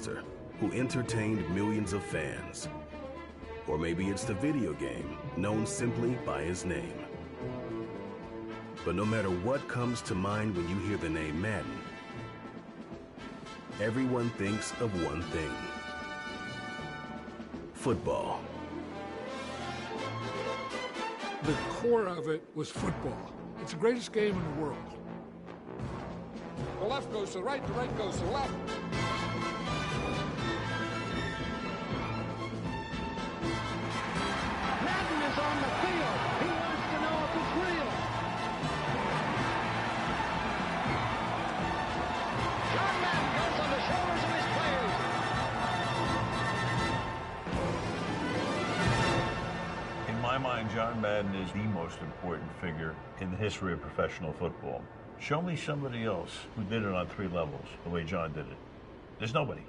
broadcaster who entertained millions of fans. Or maybe it's the video game known simply by his name. But no matter what comes to mind when you hear the name Madden, everyone thinks of one thing: football. The core of it was football. It's the greatest game in the world. The left goes to the right goes to the left. Madden is on the field. He wants to know if it's real. John Madden goes on the shoulders of his players. In my mind, John Madden is the most important figure in the history of professional football. Show me somebody else who did it on 3 levels the way John did it. There's nobody.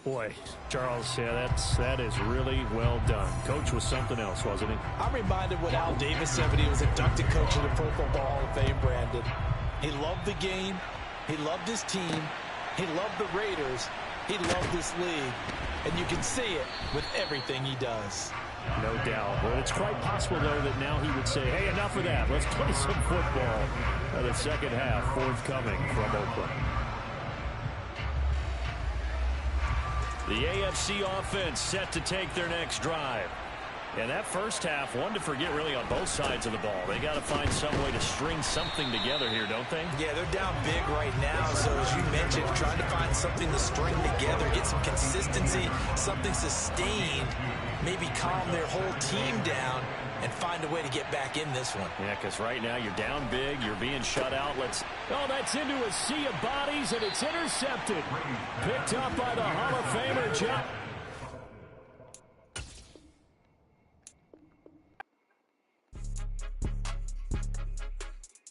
Boy, Charles, yeah, that is really well done. Coach was something else, wasn't he? I'm reminded what Al Davis said when he was inducted coach of the Pro Football Hall of Fame, Brandon. He loved the game. He loved his team. He loved the Raiders. He loved this league. And you can see it with everything he does. No doubt. But it's quite possible, though, that now he would say, hey, enough of that. Let's play some football. The second half forthcoming from Oakland. The AFC offense set to take their next drive. And that first half, one to forget really on both sides of the ball. They got to find some way to string something together here, don't they? Yeah, they're down big right now. So as you mentioned, trying to find something to string together, get some consistency, something sustained, maybe calm their whole team down and find a way to get back in this one. Yeah, because right now you're down big, you're being shut out. Oh, that's into a sea of bodies, and it's intercepted. Picked up by the Hall of Famer, John.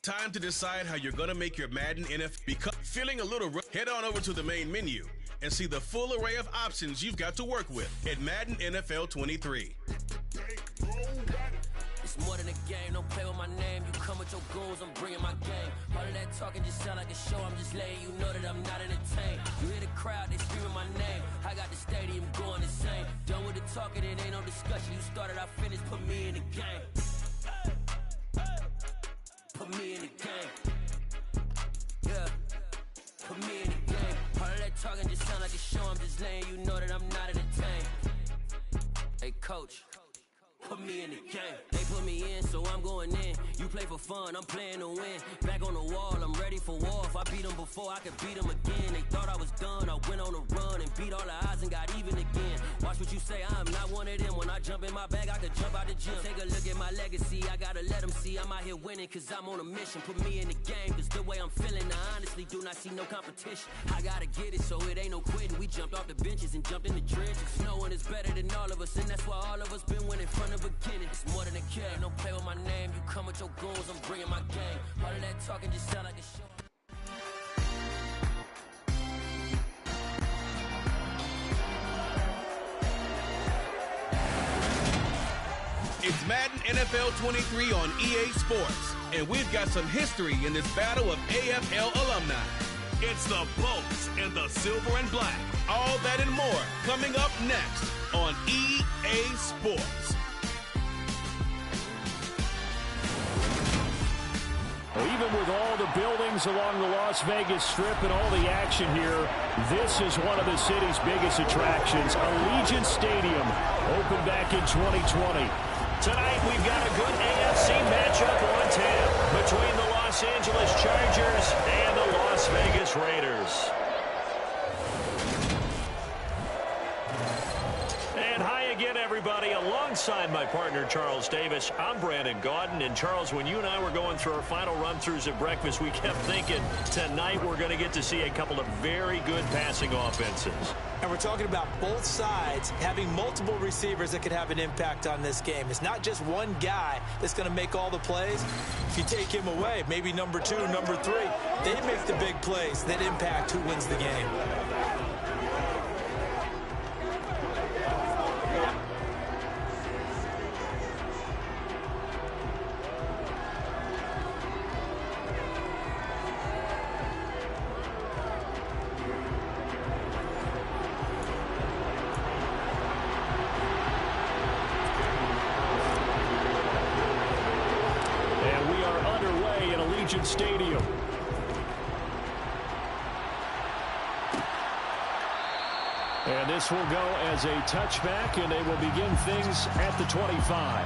Time to decide how you're going to make your Madden NFL. Feeling a little rough? Head on over to the main menu and see the full array of options you've got to work with at Madden NFL 23. It's more than a game, don't play with my name. You come with your goons, I'm bringing my game. All of that talking just sound like a show, I'm just letting you know that I'm not entertained. You hear the crowd, they screaming my name. I got the stadium going insane. Done with the talking, it ain't no discussion. You started, I finished, put me in the game. Put me in the game. Yeah. Put me in the game. All of that talking just sound like a show, I'm just letting you know that I'm not entertained. Hey, coach. Put me in the game. They put me in, so I'm going in. You play for fun, I'm playing to win. Back on the wall, I'm ready for war. If I beat them before, I could beat them again. They thought I was done, I went on a run and beat all the odds and got even again. Watch what you say, I'm not one of them. When I jump in my bag, I could jump out the gym. Take a look at my legacy, I gotta let them see I'm out here winning, cause I'm on a mission. Put me in the game, cause the way I'm feeling, I honestly do not see no competition. I gotta get it, so it ain't no quitting. We jumped off the benches and jumped in the trenches. No one is better than all of us, and that's why all of us been winning from the beginning. It's more than a game, don't play with my name. You come with your goons, I'm bringing my game. All of that talking just sound like a show. It's Madden NFL 23 on EA Sports, and we've got some history in this battle of AFL alumni. It's the Bolts and the Silver and Black. All that and more coming up next on EA Sports. Well, even with all the buildings along the Las Vegas Strip and all the action here, this is one of the city's biggest attractions. Allegiant Stadium opened back in 2020. Tonight, we've got a good AFC matchup on tap between the Los Angeles Chargers and the Las Vegas Raiders. And hi again, everybody. Alongside my partner, Charles Davis, I'm Brandon Gaudin. And Charles, when you and I were going through our final run-throughs at breakfast, we kept thinking tonight we're going to get to see a couple of very good passing offenses. And we're talking about both sides having multiple receivers that could have an impact on this game. It's not just one guy that's going to make all the plays. If you take him away, maybe number 2, number 3, they make the big plays that impact who wins the game. Allegiant Stadium. And this will go as a touchback, and they will begin things at the 25.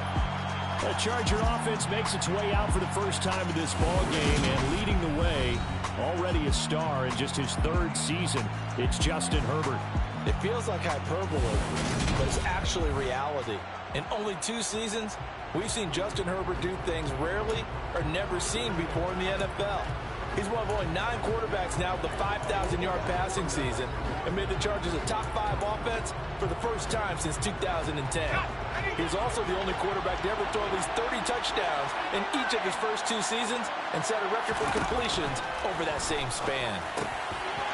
The Charger offense makes its way out for the first time in this ball game, and leading the way, already a star in just his third season, it's Justin Herbert. It feels like hyperbole, but it's actually reality. In only 2 seasons, we've seen Justin Herbert do things rarely or never seen before in the NFL. He's one of only 9 quarterbacks now with the 5,000-yard passing season and made the Chargers a top 5 offense for the first time since 2010. He was also the only quarterback to ever throw at least 30 touchdowns in each of his first 2 seasons and set a record for completions over that same span.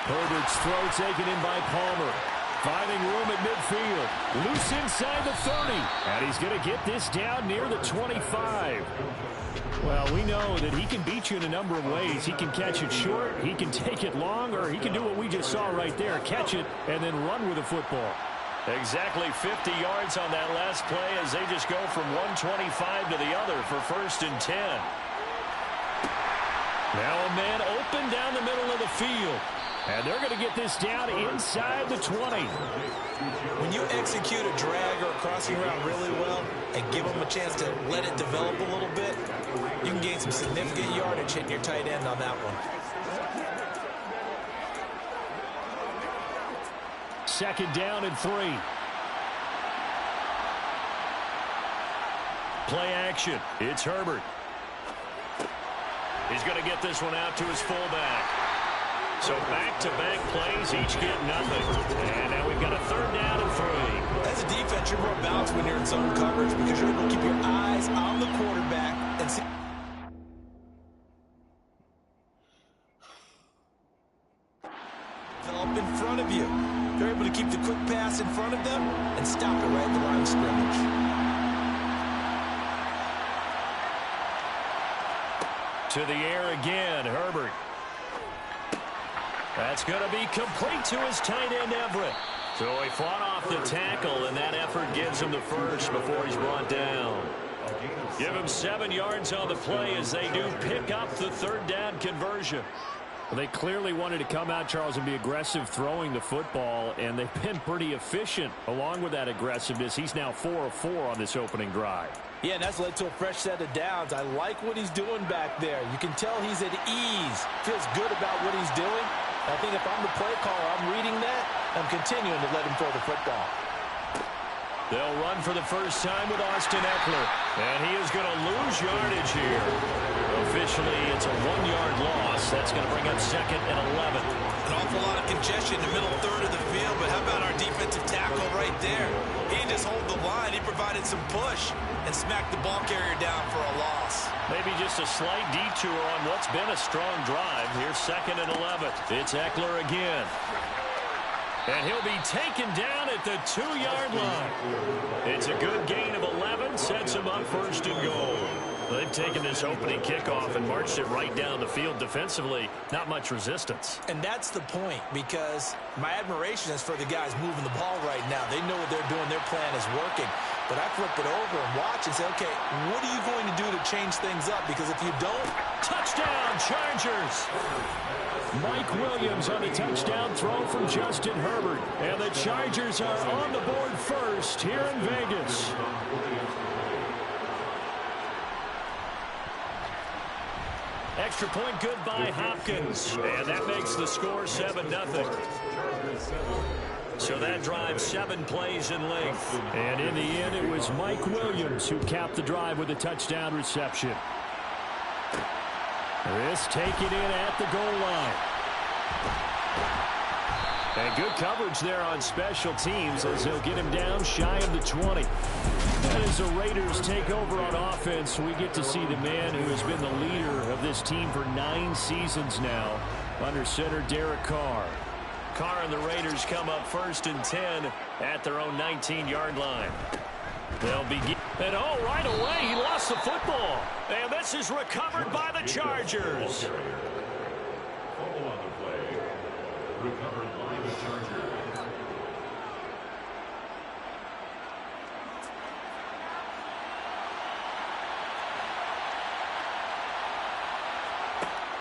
Herbert's throw taken in by Palmer. Finding room at midfield. Loose inside the 30. And he's going to get this down near the 25. Well, we know that he can beat you in a number of ways. He can catch it short, he can take it long, or he can do what we just saw right there, catch it and then run with the football. Exactly 50 yards on that last play as they just go from 125 to the other for 1st and 10. Now a man open down the middle of the field. And they're going to get this down inside the 20. When you execute a drag or a crossing route really well and give them a chance to let it develop a little bit, you can gain some significant yardage hitting your tight end on that one. 2nd down and 3. Play action. It's Herbert. He's going to get this one out to his fullback. So back-to-back plays, each get nothing. And now we've got a 3rd down and 3. As a defense, you're more balanced when you're in zone coverage because you're able to keep your eyes on the quarterback and see. Up in front of you. You're able to keep the quick pass in front of them and stop it right at the line of scrimmage. To the air again, Herbert. That's going to be complete to his tight end, Everett. So he fought off the tackle, and that effort gives him the first before he's brought down. Give him 7 yards on the play as they do pick up the 3rd down conversion. Well, they clearly wanted to come out, Charles, and be aggressive throwing the football, and they've been pretty efficient along with that aggressiveness. He's now 4 of 4 on this opening drive. Yeah, and that's led to a fresh set of downs. I like what he's doing back there. You can tell he's at ease, feels good about what he's doing. I think if I'm the play caller, I'm reading that, I'm continuing to let him throw the football. They'll run for the first time with Austin Eckler, and he is going to lose yardage here. Officially, it's a 1-yard loss. That's going to bring up 2nd and 11. An awful lot of congestion in the middle 3rd of the field, but how about our defensive tackle right there? He didn't just hold the line. He provided some push and smacked the ball carrier down for a loss. Maybe just a slight detour on what's been a strong drive. Here's 2nd and 11. It's Eckler again. And he'll be taken down at the 2-yard line. It's a good gain of 11, sets him up 1st and goal. They've taken this opening kickoff and marched it right down the field defensively. Not much resistance. And that's the point, because my admiration is for the guys moving the ball right now. They know what they're doing. Their plan is working. But I flip it over and watch and say, okay, what are you going to do to change things up? Because if you don't... Touchdown, Chargers! Mike Williams on the touchdown throw from Justin Herbert. And the Chargers are on the board first here in Vegas. Extra point good by Hopkins. And that makes the score 7-0. So that drive 7 plays in length. And in the end, it was Mike Williams who capped the drive with a touchdown reception. This taken in at the goal line. And good coverage there on special teams as they'll get him down shy of the 20. And as the Raiders take over on offense, we get to see the man who has been the leader of this team for 9 seasons now under center Derek Carr. Carr and the Raiders come up 1st and 10 at their own 19-yard line. They'll begin. And oh, right away, he lost the football. And this is recovered by the Chargers. Recovered by the Chargers.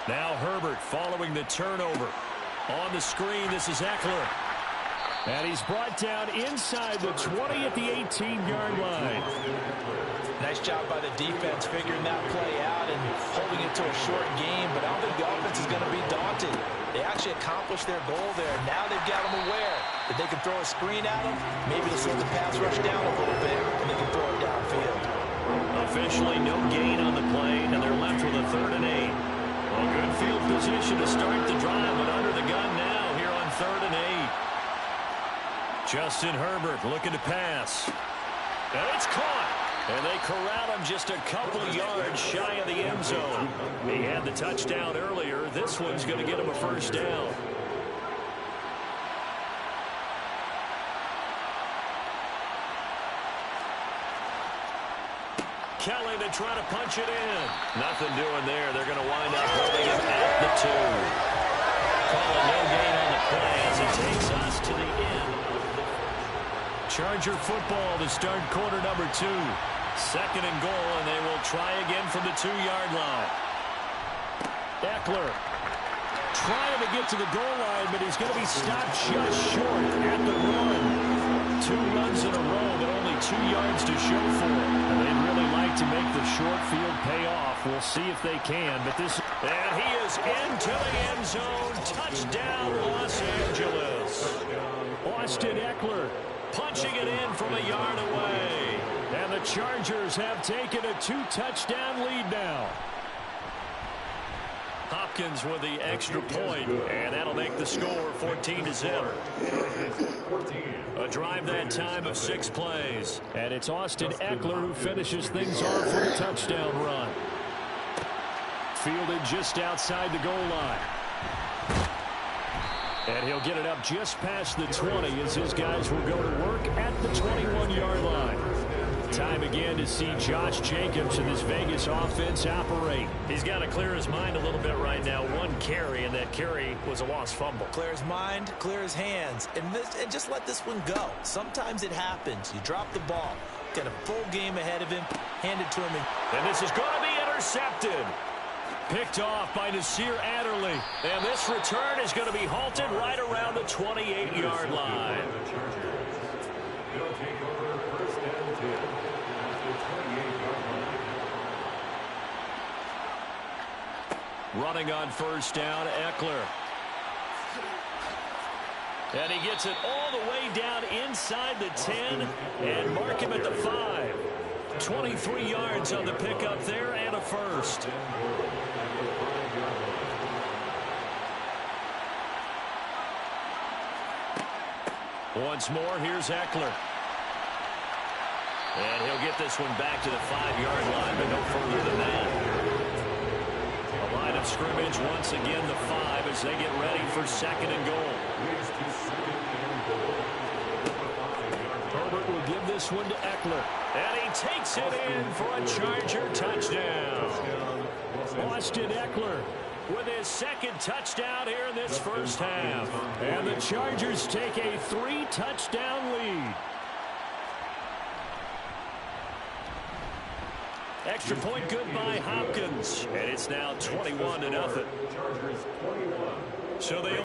Now Herbert following the turnover. On the screen, this is Eckler. And he's brought down inside the 20 at the 18-yard line. Nice job by the defense figuring that play out and holding it to a short game, but I don't think the offense is going to be daunted. They actually accomplished their goal there. Now they've got them aware that they can throw a screen at them. Maybe they'll slow the pass rush down a little bit, and they can throw it downfield. Officially no gain on the play, and they're left with a 3rd and 8. A good field position to start the drive, but under the gun now here on 3rd and 8. Justin Herbert looking to pass. And it's caught. And they corral him just a couple of yards shy of the end zone. He had the touchdown earlier. This one's going to get him a 1st down. Kelly to try to punch it in. Nothing doing there. They're going to wind up holding him at the 2. Calling no gain on the play as it takes us to the end. Charger football to start quarter number 2. 2nd and goal, and they will try again from the 2-yard line. Eckler trying to get to the goal line, but he's going to be stopped just short at the run. 2 runs in a row, but only 2 yards to show for it. And they'd really like to make the short field pay off. We'll see if they can, but this... And he is into the end zone. Touchdown, Los Angeles. Austin Eckler punching it in from a yard away. And the Chargers have taken a 2-touchdown lead now. Hopkins with the extra point, and that'll make the score 14-0. A drive that time of 6 plays. And it's Austin Eckler who finishes things off with a touchdown run. Fielded just outside the goal line. And he'll get it up just past the 20 as his guys will go to work at the 21-yard line. Time again to see Josh Jacobs and this Vegas offense operate. He's got to clear his mind a little bit right now. 1 carry, and that carry was a lost fumble. Clear his mind, clear his hands, and just let this one go. Sometimes it happens. You drop the ball. Got a full game ahead of him. Hand it to him. And this is going to be intercepted. Picked off by Nasir Adderley. And this return is going to be halted right around the 28-yard line. Running on 1st down, Eckler. And he gets it all the way down inside the 10 and mark him at the 5. 23 yards on the pickup there and a 1st. Once more, here's Eckler. And he'll get this one back to the 5-yard line, but no further than that. A line of scrimmage once again, the 5 as they get ready for 2nd and goal. Herbert will give this one to Eckler. And he takes it in for a Charger touchdown. Austin Eckler with his 2nd touchdown here in this 1st half. And the Chargers take a 3-touchdown lead. Extra point good by Hopkins. And it's now 21-0. So they